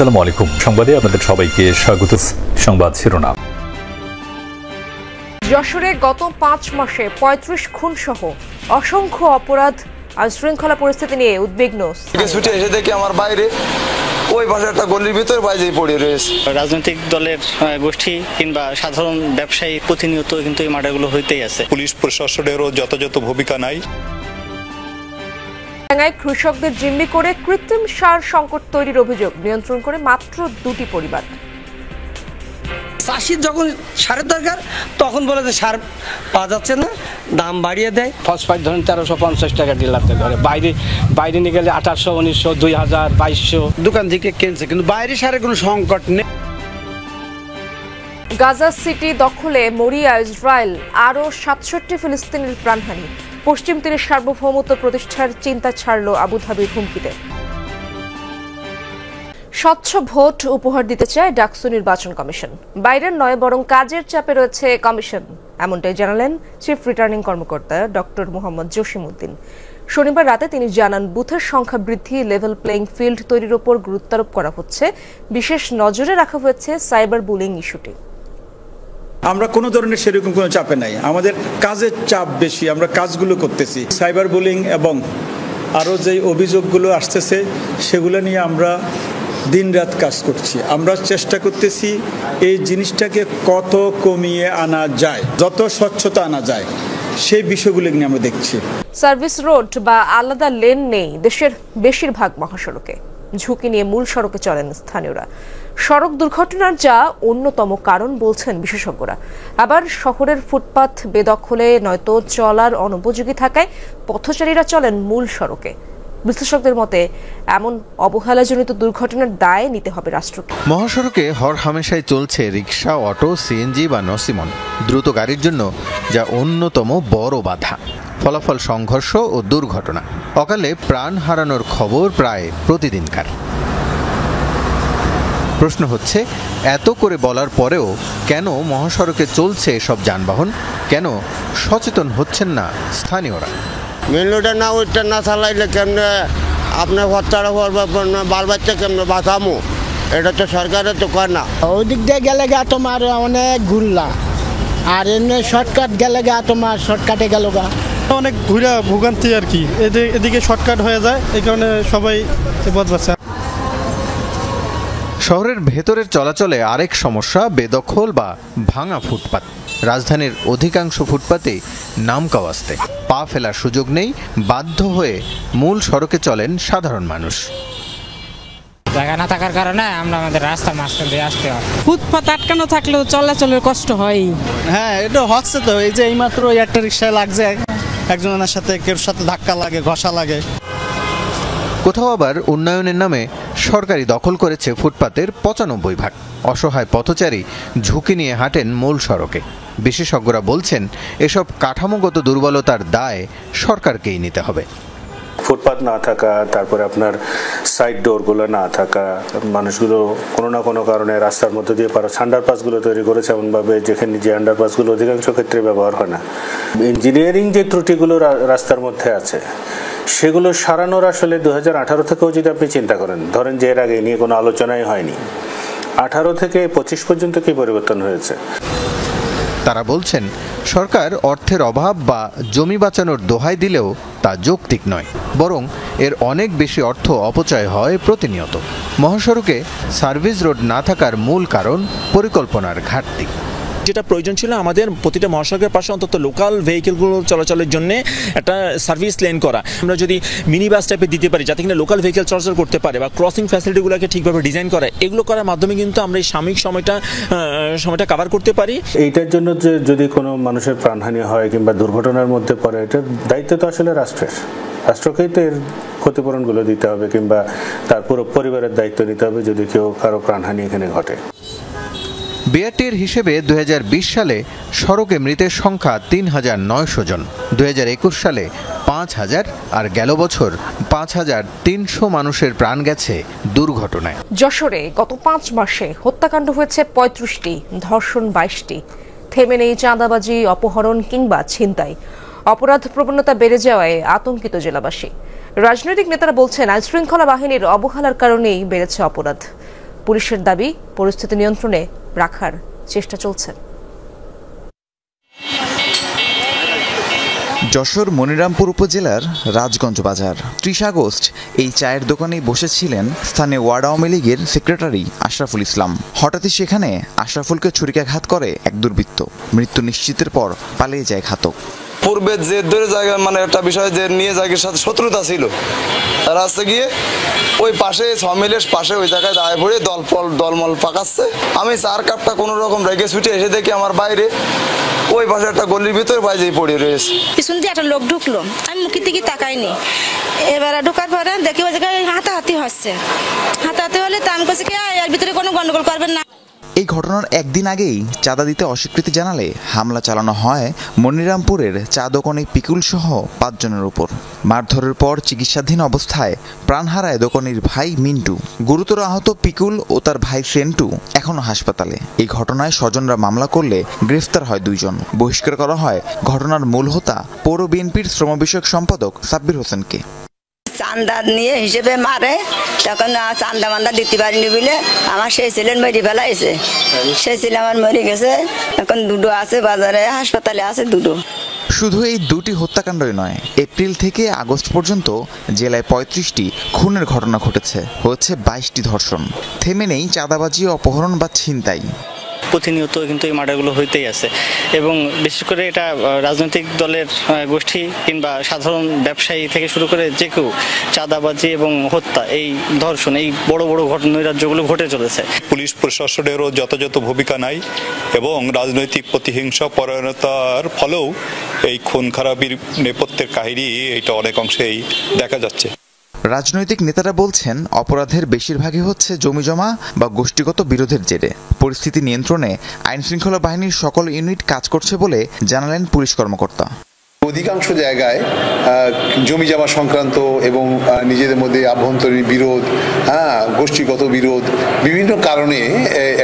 আসসালামু আলাইকুম। সংবাদে আপনাদের সবাইকে স্বাগত। সংবাদ শিরোনাম। যশোরে গত 5 মাসে 35 খুন সহ অসংখ্য অপরাধ আর শৃঙ্খলা পরিস্থিতি নিয়ে উদ্বিগ্ন। ছুটে এসে দেখি আমার বাইরে ওই পাশে একটা গলির ভিতর বাইরে পড়ে রয়েছে। রাজনৈতিক দলের গোষ্ঠী কিংবা সাধারণ ব্যবসায়ী প্রতিনিয়ত কিন্তু এই মার্ডারগুলো হইতেই আছে। পুলিশ প্রশাসনেরও যথাযথ ভূমিকা নাই। কৃষকদের জিম্মি করে কৃত্রিম সার সংকট তৈরির অভিযোগ, নিয়ন্ত্রণ করে মাত্র 2টি পরিবার। চাষির যখন সারের দরকার তখন বলে যে সার পাওয়া যাচ্ছে না, দাম বাড়িয়ে দেয়। ফসফেট ধরেন 1350 টাকা ডিলারতে ধরে, বাইরে নিয়ে গেলে 1800, 1900, 2000, 2200 দোকান থেকে কিনছে, কিন্তু বাইরে সারের কোনো সংকট নেই। গাজা সিটি দখলে মরিয়া ইসরায়েল, আরও 67 ফিলিস্তিনির প্রাণহানি। পশ্চিম তীরের সার্বভৌমত্ব প্রতিষ্ঠার চিন্তা ছাড়ল আবুধাবির হুমকিতে। স্বচ্ছ ভোট উপহার দিতে চায় ডাকসু নির্বাচন কমিশন। বাইরের নয়, বরং কাজের চাপে রয়েছে কমিশন, এমনটাই জানালেন চিফ রিটার্নিং কর্মকর্তা ডক্টর মোহাম্মদ জসিমউদ্দিন। শনিবার রাতে তিনি জানান, বুথের সংখ্যা বৃদ্ধি, লেভেল প্লেইং ফিল্ড তৈরির ওপর গুরুত্বারোপ করা হচ্ছে। বিশেষ নজরে রাখা হয়েছে সাইবার বুলিং ইস্যুটি। আমরা কোনো ধরনের সেরকম কোনো চাপে নাই, আমাদের কাজের চাপ বেশি, আমরা কাজগুলো করতেছি। সাইবার বুলিং এবং আরও যে অভিযোগগুলো আসতেছে সেগুলো নিয়ে আমরা দিনরাত কাজ করছি। আমরা চেষ্টা করতেছি এই জিনিসটাকে কত কমিয়ে আনা যায়, যত স্বচ্ছতা আনা যায়, সেই বিষয়গুলো নিয়ে আমরা দেখছি। সার্ভিস রোড বা আলাদা লেন নেই দেশের বেশিরভাগ মহাসড়কে। ঝুঁকি নিয়ে মূল সড়কে চলেন স্থানীয়রা। সড়ক দুর্ঘটনার যা অন্যতম কারণ বলছেন বিশেষজ্ঞরা। আবার শহরের ফুটপাথ বেদখলে নয়তো চলার অনুপযোগী থাকায় পথচারীরা চলেন মূল সড়কে। বিশ্লেষকদের মতে এমন অবহেলাজনিত দুর্ঘটনার দায় নিতে হবে রাষ্ট্রকে। মহাসড়কে হরহামেশাই চলছে রিক্সা, অটো, সিএনজি বা নসিমন, দ্রুত গাড়ির জন্য যা অন্যতম বড় বাধা। ফলাফল সংঘর্ষ ও দুর্ঘটনা। অকালে প্রাণ হারানোর খবর প্রায় প্রতিদিনকার। প্রশ্ন হচ্ছে, এত করে বলার পরেও কেন মহাসড়কে চলছে এসব যানবাহন? কেন সচেতন হচ্ছেন না স্থানীয়রা? মেন রোডে না ওইটা না চালাইলে কেমনে আপনার হত্যাটা হওয়ার বাল বাচ্চা কেমনে বাঁচামো? এটা তো সরকারের তো কর না। ওই দিক দিয়ে গেলে গা তোমার অনেক ঘুরলা, আর এমনি শর্টকাট গেলে গা তোমার শর্টকাটে গেল গা অনেক ঘুরা ভোগান্তি আর কি। এদিকে শর্টকাট হয়ে যায়, এই কারণে সবাই পথ বাঁচে। শহরের ভেতরের চলাচলে আরেক সমস্যা বেদখল বা ভাঙা ফুটপাত। রাজধানীর অধিকাংশ ফুটপাতে নামকাওয়াস্তে, পা ফেলার সুযোগ নেই, বাধ্য হয়ে মূল সড়কে চলেন সাধারণ মানুষ। জায়গা না থাকার কারণে আমরা আমাদের রাস্তা মাঝখান দিয়ে আসতে হয়। ফুটপাত আটকানো থাকলেও চলাচলের কষ্ট হয়। হ্যাঁ, এটা হচ্ছে তো। এই যে এইমাত্র একটা রিক্সায় লাগছে, একজনের সাথে কেউ সাথে ধাক্কা লাগে, ঘষা লাগে। কোথাও আবার উন্নয়নের নামে সরকারি দখল করেছে ফুটপাতের 95 ভাগ। অসহায় পথচারী ঝুঁকি নিয়ে হাঁটেন মূল সড়কে। বিশেষজ্ঞরা বলছেন, এসব কাঠামোগত দুর্বলতার দায় সরকারকেই নিতে হবে। ফুটপাত না থাকা, তারপরে আপনার সাইড ডোরগুলো না থাকা, মানুষগুলো কোনো না কোনো কারণে রাস্তার মধ্যে দিয়ে আন্ডারপাসগুলো তৈরি করেছে এমনভাবে যেখানে যে আন্ডারপাসগুলো অধিকাংশ ক্ষেত্রে ব্যবহার হয় না। ইঞ্জিনিয়ারিং যে ত্রুটিগুলো রাস্তার মধ্যে আছে সেগুলো সারানোর আসলে 2018 থেকেও যদি আপনি চিন্তা করেন, ধরেন যে এর আগে নিয়ে কোনো আলোচনাই হয়নি, 18 থেকে 25 পর্যন্ত কি পরিবর্তন হয়েছে। তারা বলছেন, সরকার অর্থের অভাব বা জমি বাঁচানোর দোহাই দিলেও তা যৌক্তিক নয়, বরং এর অনেক বেশি অর্থ অপচয় হয় প্রতিনিয়ত। মহাসড়কে সার্ভিস রোড না থাকার মূল কারণ পরিকল্পনার ঘাটতি। যেটা প্রয়োজন ছিল আমাদের প্রতিটা মহাসড়কের পাশে অন্তত লোকাল ভেহিকেলগুলো চলাচলের জন্য একটা সার্ভিস লেন করা। আমরা যদি মিনি বাস টাইপে দিতে পারি যাতে কিনা লোকাল ভেহিকেল চলাচল করতে পারে, বা ক্রসিং ফ্যাসিলিটিগুলোকে ঠিকভাবে ডিজাইন করা, এগুলো করার মাধ্যমে কিন্তু আমরা এই সাময়িক সময়টা কভার করতে পারি। এইটার জন্য যে যদি কোনো মানুষের প্রাণহানি হয় কিংবা দুর্ঘটনার মধ্যে পড়ে, এটার দায়িত্ব তো আসলে রাষ্ট্রকেই তো এর ক্ষতিপূরণগুলো দিতে হবে, কিংবা তার পুরো পরিবারের দায়িত্ব নিতে হবে যদি কারো প্রাণহানি এখানে ঘটে। বিআরটির হিসেবে 2020 সালে সড়কে মৃতের সংখ্যা 3900 জন, 2021 সালে 5000, আর গেল বছর 5300 মানুষের প্রাণ গেছে দুর্ঘটনায়। যশোরে গত 5 মাসে হত্যাকাণ্ড হয়েছে 35টি, ধর্ষণ 22টি। থেমে নেই চাঁদাবাজি, অপহরণ কিংবা ছিনতাই। অপরাধ প্রবণতা বেড়ে যাওয়ায় আতঙ্কিত জেলাবাসী। রাজনৈতিক নেতারা বলছেন, আইনশৃঙ্খলা বাহিনীর অবহেলার কারণেই বেড়েছে অপরাধ। পুলিশের দাবি, পরিস্থিতি নিয়ন্ত্রণে রাখার চেষ্টা চলছে। যশোর মনিরামপুর উপজেলার রাজগঞ্জ বাজার ৩০ আগস্ট এই চায়ের দোকানে বসেছিলেন স্থানীয় ওয়ার্ড আওয়ামী লীগের সেক্রেটারি আশরাফুল ইসলাম। হঠাৎই সেখানে আশরাফুলকে ছুরিকাঘাত করে এক দুর্বৃত্ত। মৃত্যু নিশ্চিতের পর পালিয়ে যায় ঘাতক। পূর্বে যে ধরে জায়গা মানে একটা বিষয় যে নিয়ে জায়গার সাথে শত্রুতা ছিল, তারা আসতে গিয়ে ওই পাশে সমিলের পাশে ওই জায়গায় দাঁড়িয়ে পড়ে দলমল পাকাচ্ছে। আমি চার কাপটা কোনো রকম রেখে ছুটে এসে দেখি আমার বাইরে ওই পাশে একটা গলির ভিতরে বাইরে পড়ে রয়েছে। পিছন দিয়ে একটা লোক ঢুকলো, আমি মুখের দিকে তাকাইনি। এবারে ঢোকার পরে দেখি ওই জায়গায় হাতাহাতি হচ্ছে। হাতাহাতি হলে তা আমি বলছি কি এর ভিতরে কোনো গন্ডগোল করবেন না। এই ঘটনার একদিন আগেই চাঁদা দিতে অস্বীকৃতি জানালে হামলা চালানো হয় মনিরামপুরের চা দোকানি পিকুল সহ ৫ জনের উপর। মারধরের পর চিকিৎসাধীন অবস্থায় প্রাণ হারায় দোকানির ভাই মিন্টু। গুরুতর আহত পিকুল ও তার ভাই সেন্টু এখনো হাসপাতালে। এই ঘটনায় স্বজনরা মামলা করলে গ্রেফতার হয় 2 জন। বহিষ্কার করা হয় ঘটনার মূল হোতা পৌর বিএনপির শ্রম বিষয়ক সম্পাদক সাব্বির হোসেনকে। চান্দা নিয়ে হিসেবে মারে, তখন চান্দা মান্দা দিতে পারিনি বলে আমার সেই ছেলের মেরে ফেলাইছে। সেই ছেলে আমার মরে গেছে, এখন দুটো আছে বাজারে, হাসপাতালে আছে দুটো। শুধু এই 2টি হত্যাকাণ্ডই নয়, এপ্রিল থেকে আগস্ট পর্যন্ত জেলায় 35টি খুনের ঘটনা ঘটেছে, হয়েছে 22টি ধর্ষণ। থেমে নেই চাঁদাবাজি, অপহরণ বা ছিনতাই। প্রতিনিয়ত কিন্তু এই মার্ডারগুলো হইতেই আছে এবং বিশেষ করে এটা রাজনৈতিক দলের গোষ্ঠী কিংবা সাধারণ ব্যবসায়ী থেকে শুরু করে যে কেউ চাঁদাবাজি এবং হত্যা, এই ধর্ষণ, এই বড় বড় নৈরাজ্যগুলো ঘটে চলেছে। পুলিশ প্রশাসনেরও যথাযথ ভূমিকা নাই এবং রাজনৈতিক প্রতিহিংসা পরায়ণতার ফলেও এই খুন খারাপির নেপথ্যের কাহিনী এটা অনেক অংশেই দেখা যাচ্ছে। রাজনৈতিক নেতারা বলছেন অপরাধের বেশিরভাগই হচ্ছে জমিজমা বা গোষ্ঠীগত বিরোধের জেরে। পরিস্থিতি নিয়ন্ত্রণে আইনশৃঙ্খলা বাহিনীর সকল ইউনিট কাজ করছে বলে জানালেন পুলিশ কর্মকর্তা। অধিকাংশ জায়গায় জমি জমা সংক্রান্ত এবং নিজেদের মধ্যে আভ্যন্তরীণ বিরোধ, গোষ্ঠীগত বিরোধ, বিভিন্ন কারণে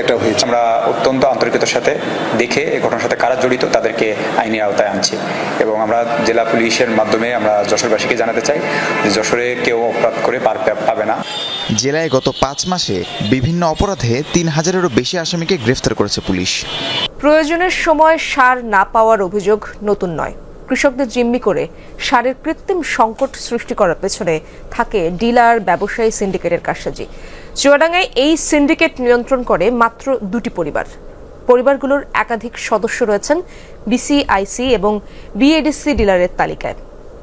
এটা হয়েছে। আমরা অত্যন্ত আন্তরিকতার সাথে দেখে এই ঘটনার সাথে কারা জড়িত তাদেরকে আইনের আওতায় আনছি এবং আমরা জেলা পুলিশের মাধ্যমে আমরা যশোরবাসীকে জানাতে চাই যে যশোরে কেউ অপরাধ করে পার পাবে না। জেলায় গত 5 মাসে বিভিন্ন অপরাধে 3000-এরও বেশি আসামিকে গ্রেফতার করেছে পুলিশ। প্রয়োজনের সময় সার না পাওয়ার অভিযোগ নতুন নয়। কৃষকদের জিম্মি করে সারের কৃত্রিম সংকট সৃষ্টি করার পেছনে থাকে ডিলার, ব্যবসায়ী, সিন্ডিকেটের কারসাজি। চুয়াডাঙ্গায় এই সিন্ডিকেট নিয়ন্ত্রণ করে মাত্র 2টি পরিবার। পরিবারগুলোর একাধিক সদস্য রয়েছেন বিসিআইসি এবং বিএডিসি ডিলারের তালিকায়।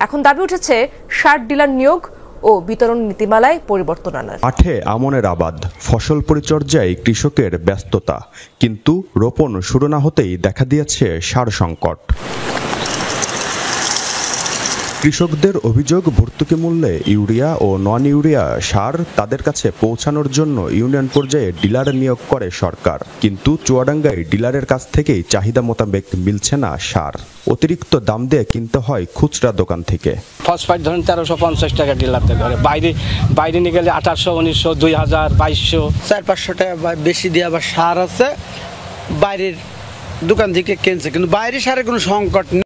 এখন দাবি উঠেছে সার ডিলার নিয়োগ ও বিতরণ নীতিমালায় পরিবর্তন আনার। মাঠে আমনের আবাদ, ফসল পরিচর্যায় কৃষকের ব্যস্ততা, কিন্তু রোপণ শুরু না হতেই দেখা দিয়েছে সার সংকট। কৃষকদের অভিযোগ, ভর্তুকি মূল্যে ইউরিয়া ও নন ইউরিয়া সার তাদের কাছে পৌঁছানোর জন্য ইউনিয়ন পর্যায়ে ডিলার নিয়োগ করে সরকার, কিন্তু চুয়াডাঙ্গায় ডিলারের কাছ থেকেই চাহিদা মোতাবেক মিলছে না সার। অতিরিক্ত দাম দিয়ে কিনতে হয় খুচরা দোকান থেকে। ফসফেট ধরেন 1350 টাকা ডিলারদের ধরে, বাইরে নিয়ে গেলে 1800, 1900, 2000, 2200, 400-500 টাকা বেশি দিয়ে আবার সার আছে বাইরের দোকান থেকে কিনছে, কিন্তু বাইরে সারের কোনো সংকট নেই।